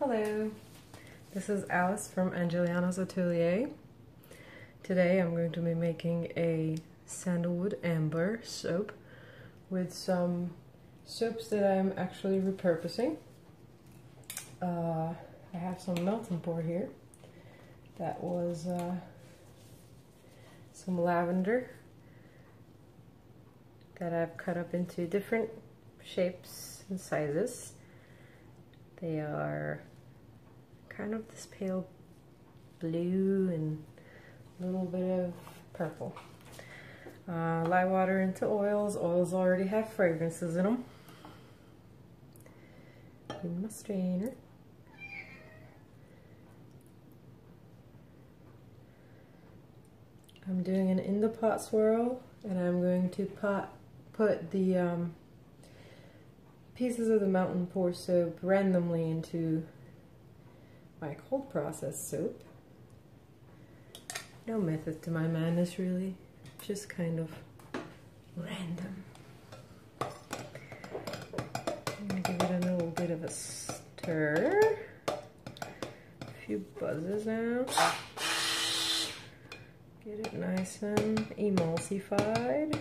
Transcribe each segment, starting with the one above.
Hello, this is Alice from Angeliana's Atelier. Today I'm going to be making a Sandalwood Amber soap with some soaps that I'm actually repurposing. I have some melt and pour here. That was some lavender that I've cut up into different shapes and sizes. They are kind of this pale blue and a little bit of purple. Lye water into oils. Oils already have fragrances in them. In my strainer. I'm doing an in the pot swirl, and I'm going to put the pieces of the melt and pour soap randomly into my cold process soap. No method to my madness, really, just kind of random. I'm gonna give it a little bit of a stir, a few buzzes now. Get it nice and emulsified.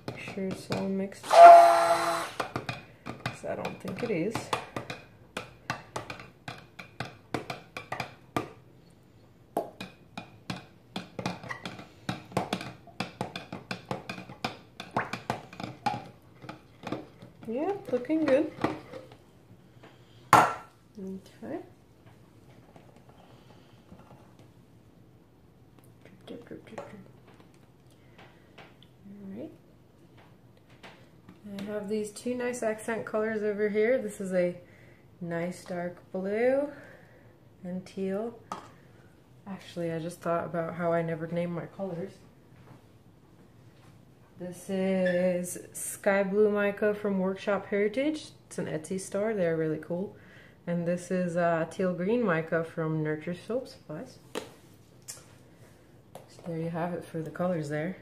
Make sure it's all mixed, because I don't think it is. Yeah, looking good. Okay. Drip, drip, drip, drip, drip. Alright. I have these two nice accent colors over here. This is a nice dark blue and teal. Actually, I just thought about how I never named my colors. This is Sky Blue Mica from Workshop Heritage. It's an Etsy store. They're really cool. And this is Teal Green Mica from Nurture Soap Supplies. So there you have it for the colors there.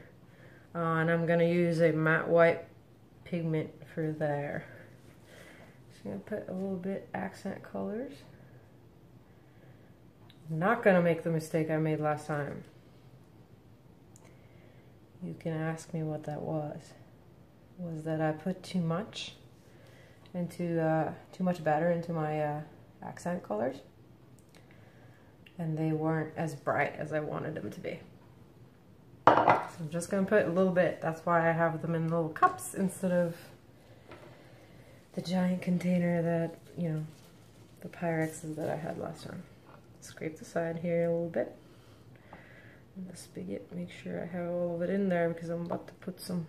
And I'm going to use a matte white pigment for there. Just going to put a little bit accent colors. I'm not going to make the mistake I made last time. You can ask me what that was. Was that I put too much batter into my accent colors, and they weren't as bright as I wanted them to be. So I'm just gonna put a little bit. That's why I have them in little cups instead of the giant container that, you know, the Pyrexes that I had last time. Scrape the side here a little bit. The spigot, make sure I have all of it in there because I'm about to put some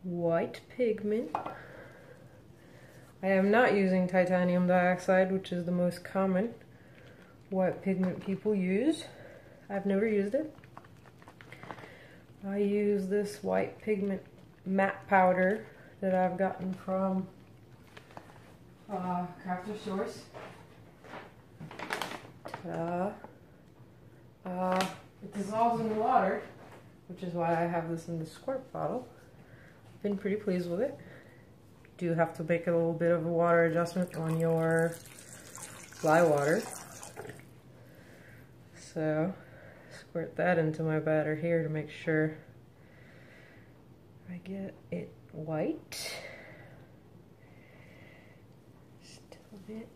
white pigment. I am not using titanium dioxide, which is the most common white pigment people use. I've never used it. I use this white pigment matte powder that I've gotten from Crafter Source. It dissolves in the water, which is why I have this in the squirt bottle. Been pretty pleased with it. Do have to make a little bit of a water adjustment on your lye water. So squirt that into my batter here to make sure I get it white. Just a little bit.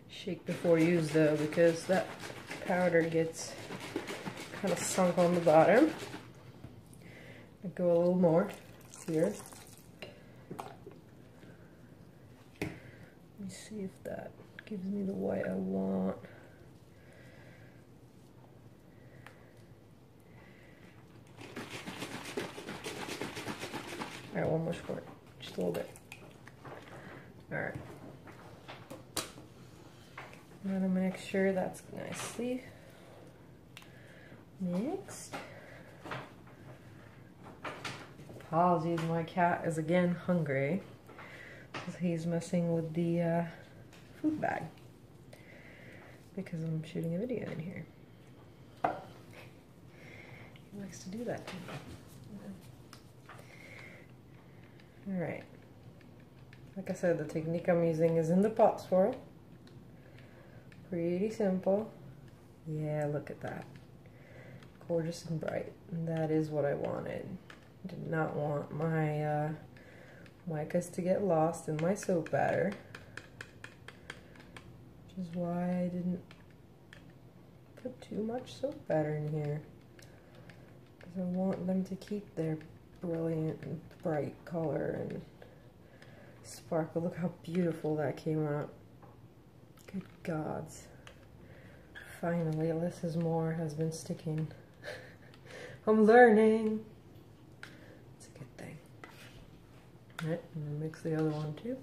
Shake before use though, because that powder gets kind of sunk on the bottom. I go a little more here. Let me see if that gives me the white I want. Alright, one more squirt, just a little bit. Alright. I'm going to make sure that's nicely mixed. Apologies, my cat is again hungry because he's messing with the food bag because I'm shooting a video in here. He likes to do that to me. Alright, Like I said, the technique I'm using is in the pot swirl. Pretty simple. Yeah, look at that. Gorgeous and bright. And that is what I wanted. Did not want my micas to get lost in my soap batter. Which is why I didn't put too much soap batter in here. Because I want them to keep their brilliant and bright color and sparkle. Look how beautiful that came out. Good gods. Finally, less is more has been sticking. I'm learning. It's a good thing. Alright, I'm gonna mix the other one too.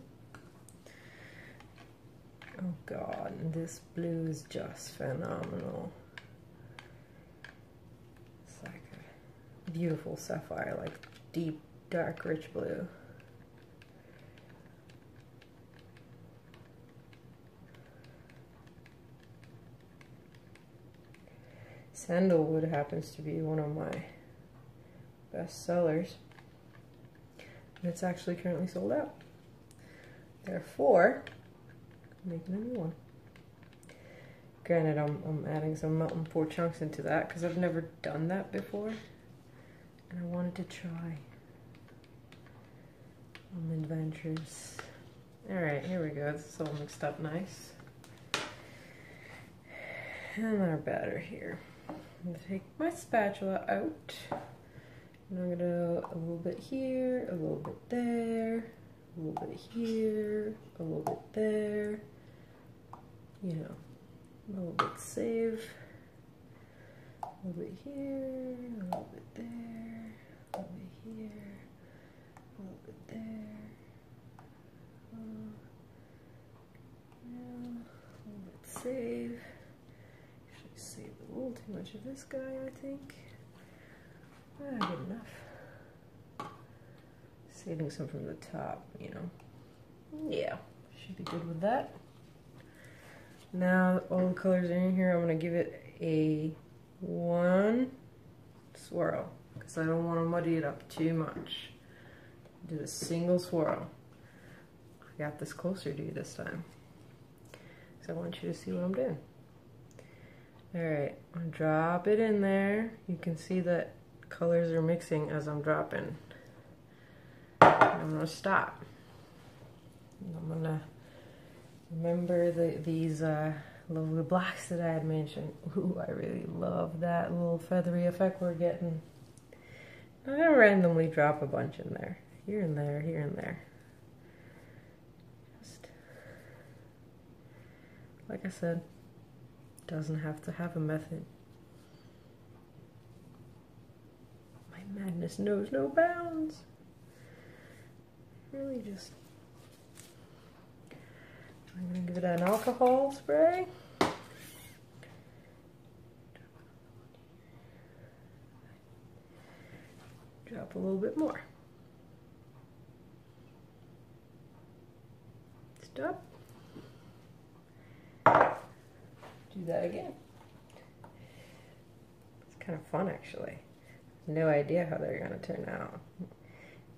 Oh god, this blue is just phenomenal. It's like a beautiful sapphire, like deep, dark, rich blue. Sandalwood happens to be one of my best sellers. And it's actually currently sold out. Therefore, I'm making a new one. Granted, I'm adding some melt and pour chunks into that because I've never done that before. And I wanted to try. I'm adventurous. Alright, here we go. This is all mixed up nice. And our batter here. I'm going to take my spatula out. And I'm going to do a little bit here, a little bit there, a little bit here, a little bit there. You know, a little bit save. A little bit here, a little bit there, a little bit here, a little bit there. Yeah, a little bit save. Saved a little too much of this guy, I think. Good enough. Saving some from the top, you know. Yeah, should be good with that. Now all the colors are in here. I'm gonna give it a 1 swirl because I don't want to muddy it up too much. Do a single swirl. I got this closer to you this time, so I want you to see what I'm doing. Alright, I'll drop it in there. You can see that colors are mixing as I'm dropping. I'm going to stop. I'm going to remember these lovely blacks that I had mentioned. Ooh, I really love that little feathery effect we're getting. I'm going to randomly drop a bunch in there. Here and there, here and there. Just, like I said, doesn't have to have a method. My madness knows no bounds. Really just... I'm going to give it an alcohol spray. Drop a little bit more. Stop. Do that again. It's kind of fun actually. No idea how they're going to turn out.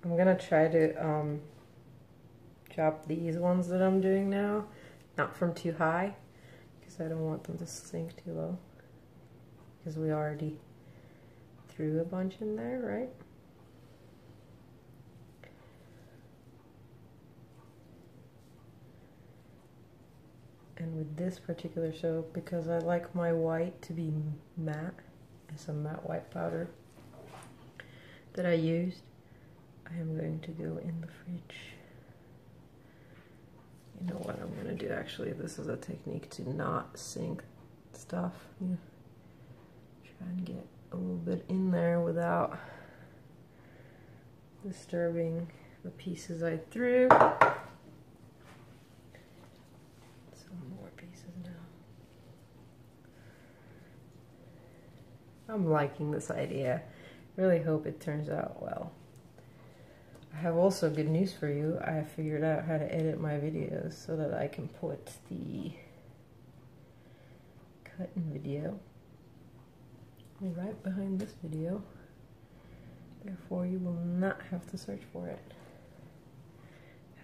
I'm going to try to chop these ones that I'm doing now, not from too high, because I don't want them to sink too low, because we already threw a bunch in there, right? And with this particular soap, because I like my white to be matte, it's a matte white powder that I used, I am going to go in the fridge. You know what I'm going to do actually, this is a technique to not sink stuff. Yeah. Try and get a little bit in there without disturbing the pieces I threw. I'm liking this idea. Really hope it turns out well. I have also good news for you. I have figured out how to edit my videos so that I can put the cut-in video right behind this video. Therefore, you will not have to search for it.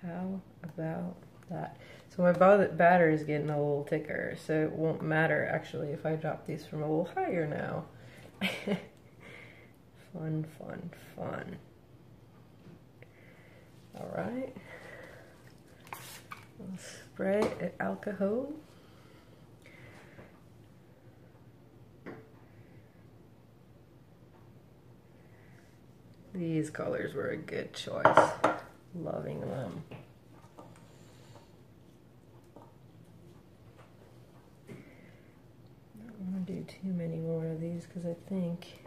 How about that? So my batter is getting a little thicker, so it won't matter actually if I drop these from a little higher now. Fun, fun, fun. All right. I'll spray it alcohol. These colors were a good choice. Loving them. Don't want to do too many more of these because I think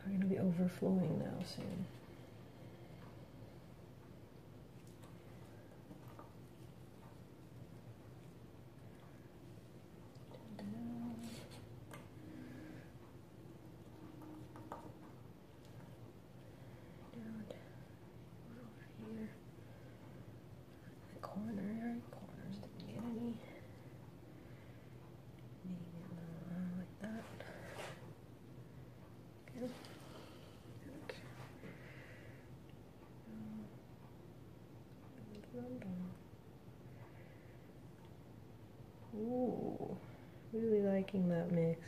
we're going to be overflowing now soon. Ooh, really liking that mix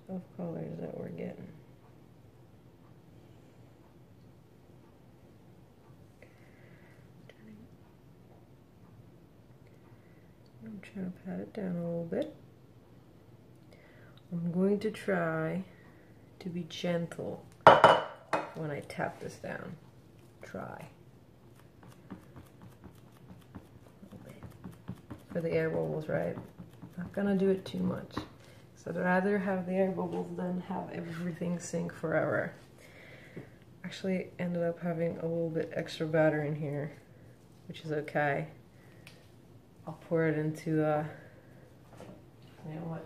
of colors that we're getting. I'm trying to pat it down a little bit. I'm going to try to be gentle when I tap this down. Try. For the air bubbles, right? Not gonna do it too much. So I'd rather have the air bubbles than have everything sink forever. Actually ended up having a little bit extra batter in here, which is okay. I'll pour it into, you know what?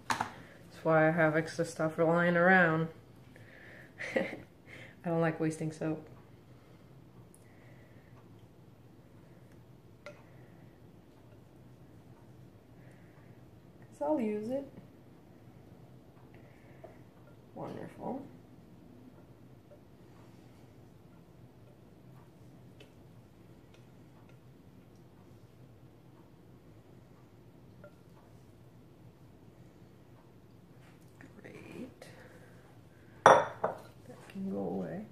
That's why I have extra stuff lying around. I don't like wasting soap. I'll use it. Wonderful. Great. That can go away.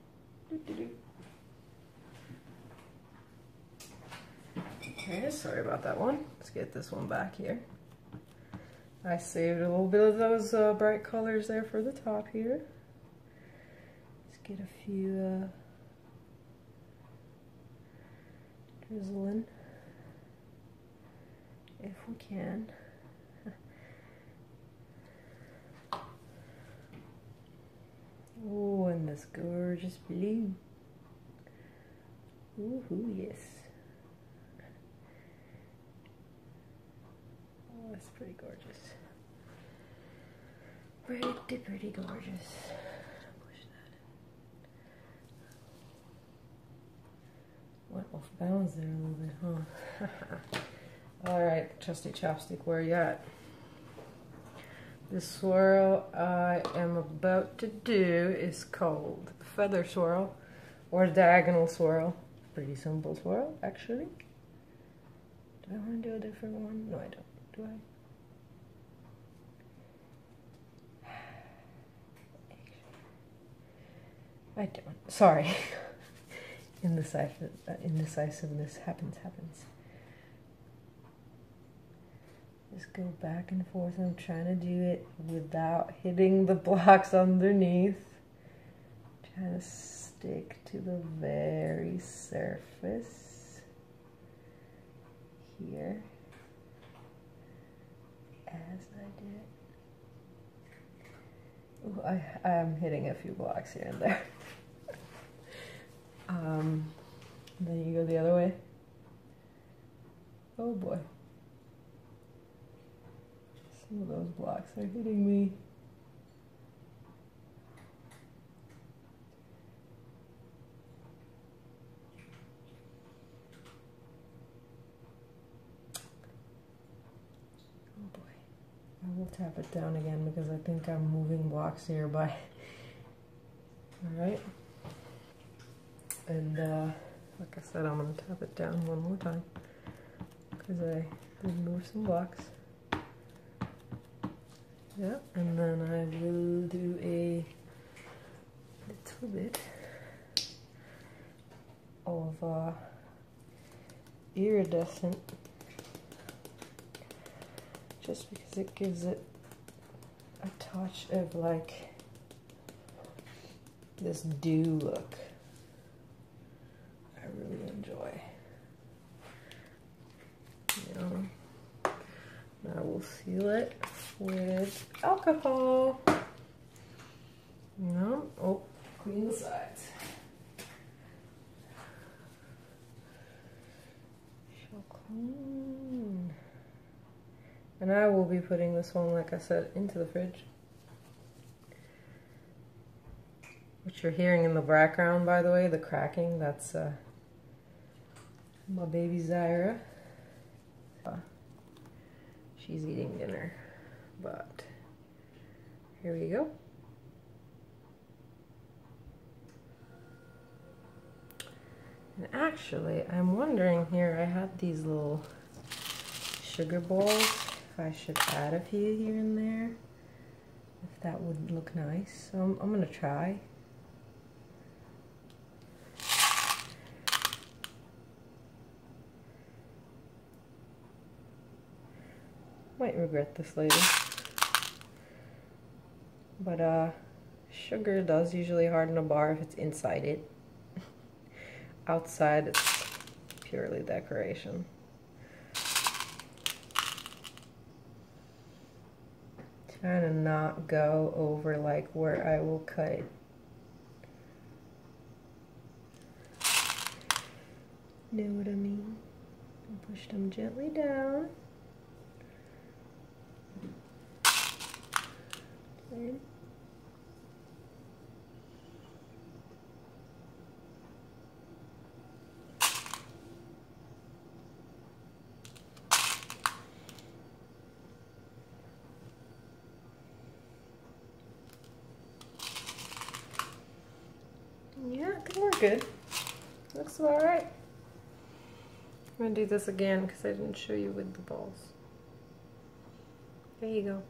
Okay, sorry about that one. Let's get this one back here. I saved a little bit of those bright colors there for the top here. Let's get a few drizzling if we can. Oh, and this gorgeous blue. Ooh, yes. Oh, that's pretty gorgeous. Pretty, pretty gorgeous. Push that in. Went off bounds there a little bit, huh? Alright, trusty chopstick, where are you at? The swirl I am about to do is called feather swirl or diagonal swirl. Pretty simple swirl, actually. Do I want to do a different one? No, I don't. Do I? I don't. Sorry. Indecisiveness happens. Just go back and forth. I'm trying to do it without hitting the blocks underneath. Trying to stick to the very surface here as I do it. Ooh, I'm hitting a few blocks here and there. Then you go the other way. Oh boy. Some of those blocks are hitting me. Oh boy. I will tap it down again because I think I'm moving blocks here by Alright. And like I said, I'm going to tap it down one more time because I did move some blocks. Yeah, and then I will do a little bit of iridescent, just because it gives it a touch of like this dew look I really enjoy. Yeah. Now we'll seal it with alcohol. No, oh, clean the sides. Shall clean. And I will be putting this one, like I said, into the fridge. What you're hearing in the background, by the way, the cracking, that's my baby Zyra. She's eating dinner, but here we go. And actually, I'm wondering here, I had these little sugar balls, if I should add a few here and there, if that would look nice. So I'm gonna try. Might regret this later. But sugar does usually harden a bar if it's inside it. Outside, it's purely decoration. Trying to not go over like where I will cut it. Know what I mean? Push them gently down. Okay. Yeah, I think we're good. Looks alright. I'm gonna do this again because I didn't show you with the balls. There you go.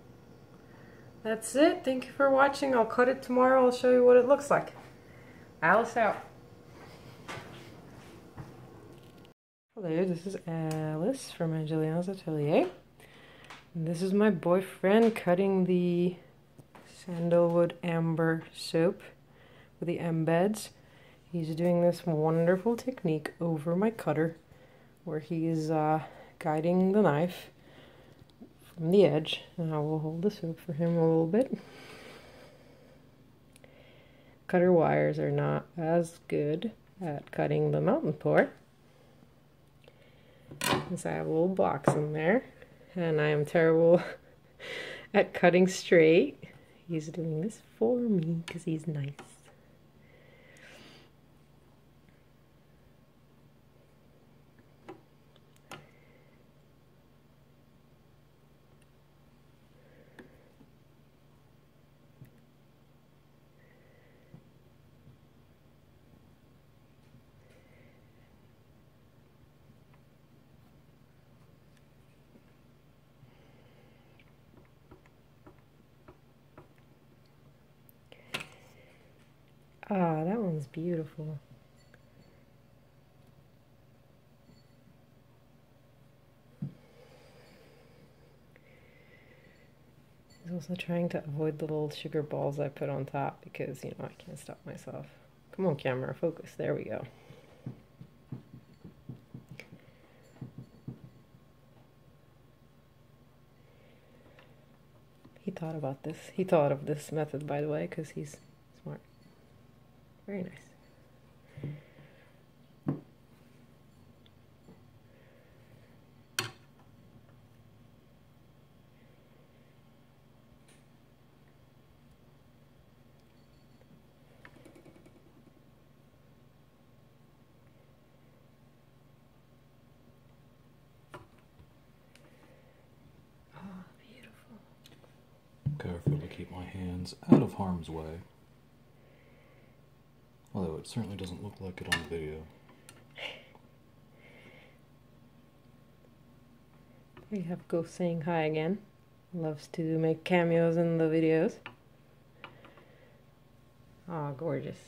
That's it. Thank you for watching. I'll cut it tomorrow. I'll show you what it looks like. Alice out. Hello, this is Alice from Angeliana's Atelier. And this is my boyfriend cutting the Sandalwood Amber soap with the embeds. He's doing this wonderful technique over my cutter where he is guiding the knife from the edge, and I will hold the soap for him a little bit. Cutter wires are not as good at cutting the mountain pour, because I have little blocks in there, and I am terrible at cutting straight. He's doing this for me because he's nice. Ah, that one's beautiful. He's also trying to avoid the little sugar balls I put on top because, you know, I can't stop myself. Come on, camera, focus. There we go. He thought about this. He thought of this method, by the way, because he's smart. Very nice. Careful to keep my hands out of harm's way. Although it certainly doesn't look like it on the video. We have Ghost saying hi again. Loves to make cameos in the videos. Oh, gorgeous.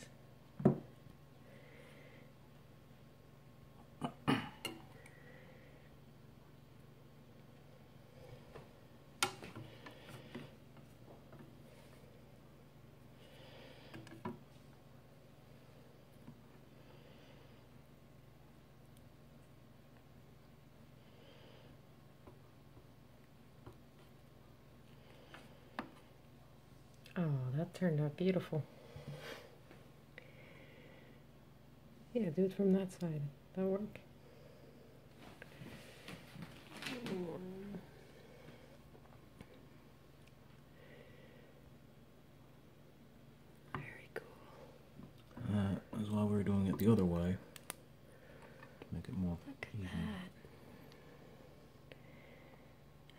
Oh, that turned out beautiful. Yeah, do it from that side. That'll work. Very cool. That is why we're doing it the other way. To make it more even. Look at that.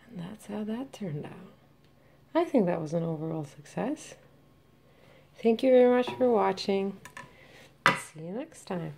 And that's how that turned out. I think that was an overall success. Thank you very much for watching. See you next time.